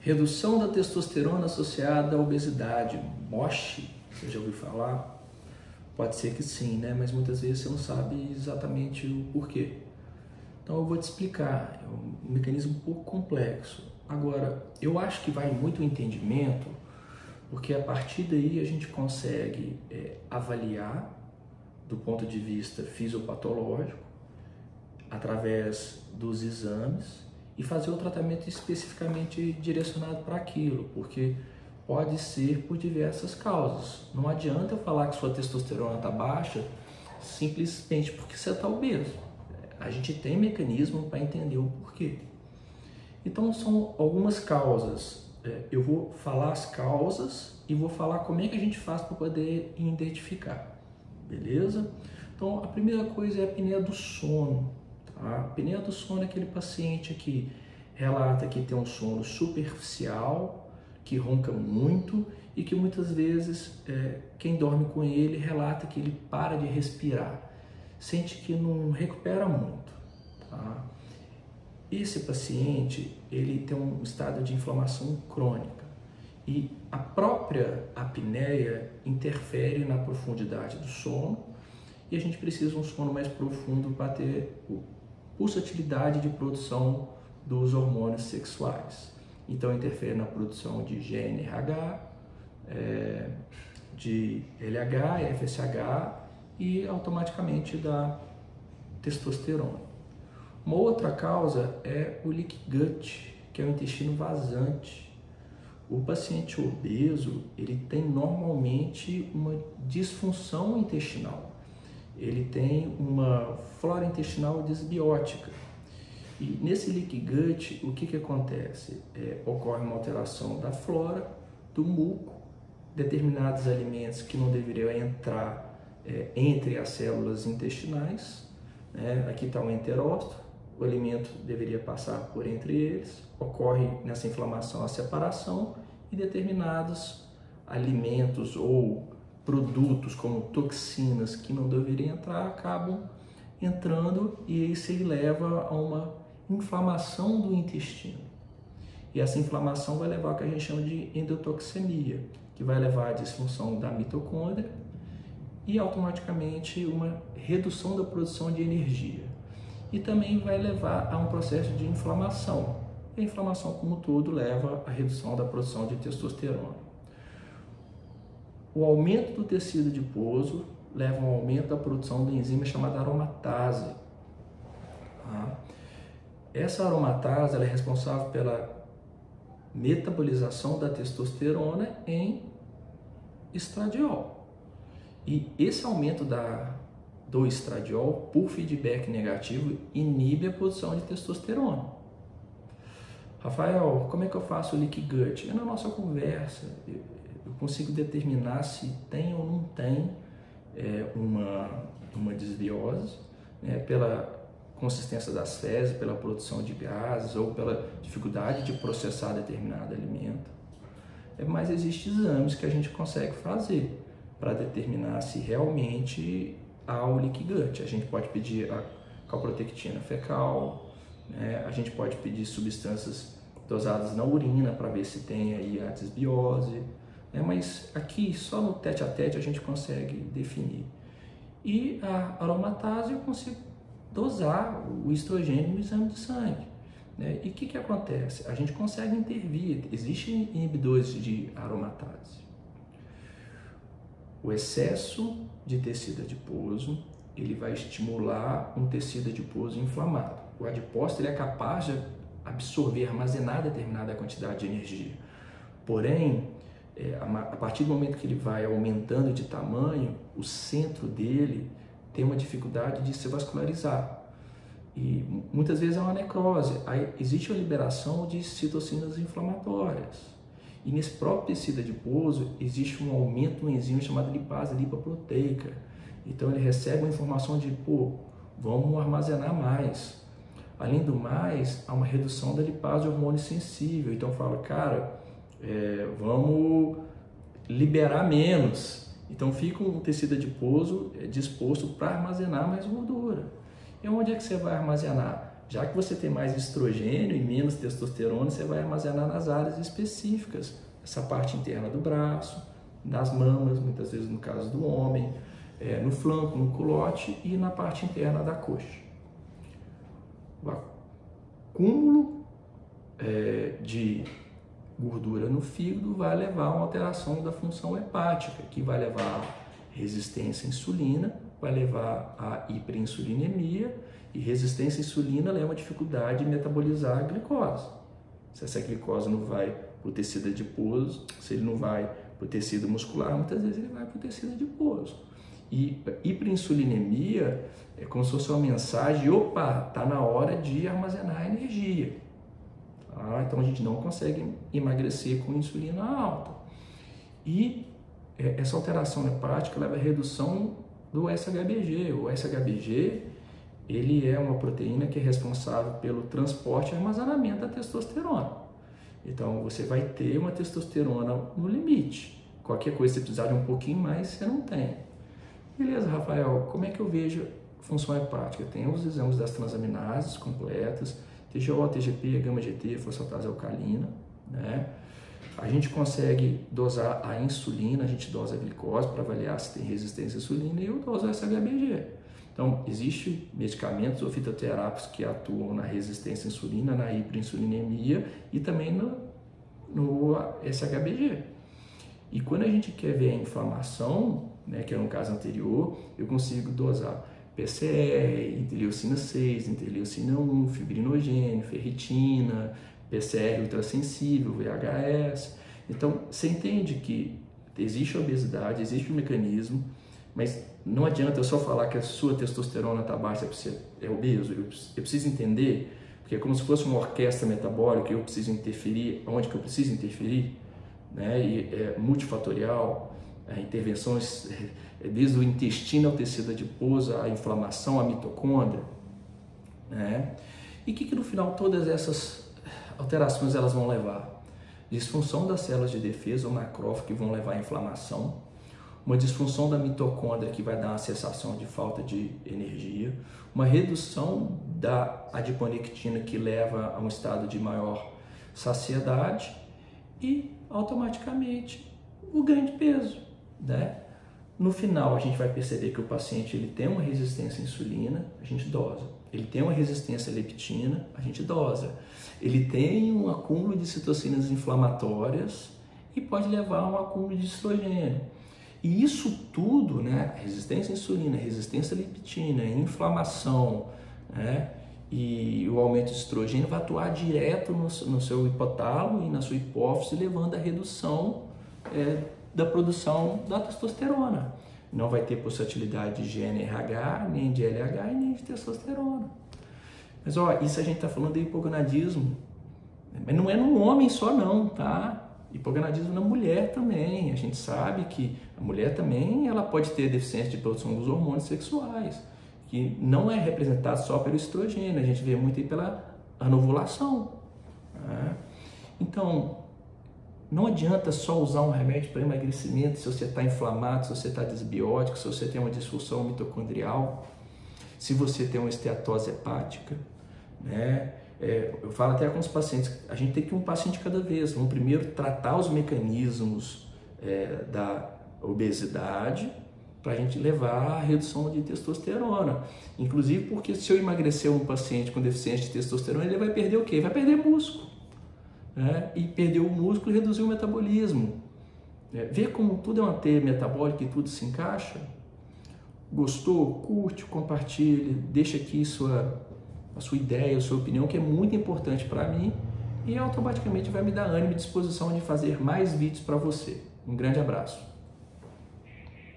Redução da testosterona associada à obesidade, MOSH, você já ouviu falar? Pode ser que sim, né? Mas muitas vezes você não sabe exatamente o porquê. Então eu vou te explicar, é um mecanismo um pouco complexo. Agora, eu acho que vai muito o entendimento, porque a partir daí a gente consegue avaliar do ponto de vista fisiopatológico, através dos exames, e fazer o tratamento especificamente direcionado para aquilo, porque pode ser por diversas causas. Não adianta eu falar que sua testosterona está baixa simplesmente porque você está obeso. A gente tem mecanismo para entender o porquê. Então são algumas causas. Eu vou falar as causas e vou falar como é que a gente faz para poder identificar. Beleza? Então a primeira coisa é a apneia do sono. A apneia do sono é aquele paciente que relata que tem um sono superficial, que ronca muito e que muitas vezes quem dorme com ele relata que ele para de respirar, sente que não recupera muito. Tá? Esse paciente ele tem um estado de inflamação crônica e a própria apneia interfere na profundidade do sono e a gente precisa de um sono mais profundo para ter pulsatilidade de produção dos hormônios sexuais. Então interfere na produção de GnRH, de LH, FSH e automaticamente da testosterona. Uma outra causa é o leaky gut, que é o intestino vazante. O paciente obeso, ele tem normalmente uma disfunção intestinal. Ele tem uma flora intestinal desbiótica. E nesse leaky gut, o que acontece? Ocorre uma alteração da flora, do muco, determinados alimentos que não deveriam entrar entre as células intestinais. Aqui está um enterócito, o alimento deveria passar por entre eles, ocorre nessa inflamação a separação e determinados alimentos ou produtos como toxinas que não deveriam entrar acabam entrando e isso leva a uma inflamação do intestino. E essa inflamação vai levar ao que a gente chama de endotoxemia, que vai levar à disfunção da mitocôndria e automaticamente uma redução da produção de energia. E também vai levar a um processo de inflamação. E a inflamação como um todo leva à redução da produção de testosterona. O aumento do tecido adiposo leva a um aumento da produção da enzima chamada aromatase. Tá? Essa aromatase ela é responsável pela metabolização da testosterona em estradiol. E esse aumento do estradiol, por feedback negativo, inibe a produção de testosterona. Rafael, como é que eu faço o leaky gut? Na nossa conversa, eu consigo determinar se tem ou não tem uma desbiose, pela consistência das fezes, pela produção de gases ou pela dificuldade de processar determinado alimento. Mas existem exames que a gente consegue fazer para determinar se realmente há o leaky gut. A gente pode pedir a calprotectina fecal, a gente pode pedir substâncias dosadas na urina para ver se tem aí a desbiose, mas aqui só no tete-a-tete a gente consegue definir. E a aromatase eu consigo dosar o estrogênio no exame de sangue. E o que acontece? A gente consegue intervir, existem inibidores de aromatase. O excesso de tecido adiposo, ele vai estimular um tecido adiposo inflamado. O adipócito ele é capaz de absorver, armazenar determinada quantidade de energia. Porém, a partir do momento que ele vai aumentando de tamanho, o centro dele tem uma dificuldade de se vascularizar. E muitas vezes é uma necrose. Aí existe a liberação de citocinas inflamatórias. E nesse próprio tecido adiposo existe um aumento no enzima chamado lipase lipoproteica. Então ele recebe uma informação de, vamos armazenar mais. Além do mais, há uma redução da lipase hormônio sensível. Então fala, cara, vamos liberar menos. Então fica um tecido adiposo disposto para armazenar mais gordura. E onde é que você vai armazenar? já que você tem mais estrogênio e menos testosterona, você vai armazenar nas áreas específicas, essa parte interna do braço, nas mamas, muitas vezes no caso do homem, no flanco, no culote e na parte interna da coxa. O acúmulo de gordura no fígado vai levar a uma alteração da função hepática, que vai levar a resistência à insulina, vai levar a hiperinsulinemia, e resistência à insulina leva a dificuldade de metabolizar a glicose. Se essa glicose não vai para o tecido adiposo, se ele não vai para o tecido muscular, muitas vezes ele vai para o tecido adiposo. E hiperinsulinemia é como se fosse uma mensagem: opa, está na hora de armazenar energia. Então a gente não consegue emagrecer com insulina alta. E essa alteração hepática leva à redução do SHBG. O SHBG, ele é uma proteína que é responsável pelo transporte e armazenamento da testosterona. Então você vai ter uma testosterona no limite. Qualquer coisa, se você precisar de um pouquinho mais, você não tem. Beleza, Rafael, como é que eu vejo função hepática? Tem os exames das transaminases completas, TGO, TGP, gama-GT, fosfatase alcalina, né? A gente consegue dosar a insulina, a gente dosa a glicose para avaliar se tem resistência à insulina, e eu doso o SHBG. Então, existem medicamentos ou fitoterápicos que atuam na resistência à insulina, na hiperinsulinemia e também no SHBG. E quando a gente quer ver a inflamação, né, que era um caso anterior, eu consigo dosar PCR, interleucina 6, interleucina 1, fibrinogênio, ferritina, PCR ultrassensível, VHS. Então, você entende que existe a obesidade, existe um mecanismo, mas não adianta eu só falar que a sua testosterona está baixa, você é obeso. Eu preciso entender, porque é como se fosse uma orquestra metabólica, eu preciso interferir onde que eu preciso interferir, né? E é multifatorial, intervenções desde o intestino ao tecido adiposo, a inflamação, a mitocôndria, né? E o que no final todas essas alterações elas vão levar? Disfunção das células de defesa, ou macrófago, que vão levar à inflamação, uma disfunção da mitocôndria, que vai dar uma sensação de falta de energia, uma redução da adiponectina, que leva a um estado de maior saciedade, e automaticamente o ganho de peso, né? No final, a gente vai perceber que o paciente ele tem uma resistência à insulina, a gente dosa. Ele tem uma resistência à leptina, a gente dosa. Ele tem um acúmulo de citocinas inflamatórias e pode levar a um acúmulo de estrogênio. E isso tudo, né, resistência à insulina, resistência à leptina, inflamação, né, e o aumento de estrogênio vai atuar direto no seu hipotálamo e na sua hipófise, levando à redução da produção da testosterona. Não vai ter pulsatilidade de GnRH, nem de LH e nem de testosterona. Mas isso a gente está falando de hipogonadismo, mas não é no homem só não, tá? Hipogonadismo na mulher também. A gente sabe que a mulher também ela pode ter deficiência de produção dos hormônios sexuais, que não é representado só pelo estrogênio, a gente vê muito aí pela anovulação, né? Então, não adianta só usar um remédio para emagrecimento se você está inflamado, se você está desbiótico, se você tem uma disfunção mitocondrial, se você tem uma esteatose hepática, né? Eu falo até com os pacientes, a gente tem que ir um paciente cada vez. Vamos primeiro tratar os mecanismos da obesidade para a gente levar à redução de testosterona. Inclusive porque se eu emagrecer um paciente com deficiência de testosterona, ele vai perder o quê? Vai perder músculo. E perder o músculo e reduzir o metabolismo. Vê como tudo é uma teia metabólica e tudo se encaixa? Gostou? Curte, compartilhe, deixa aqui a sua ideia, a sua opinião, que é muito importante para mim, e automaticamente vai me dar ânimo e disposição de fazer mais vídeos para você. Um grande abraço.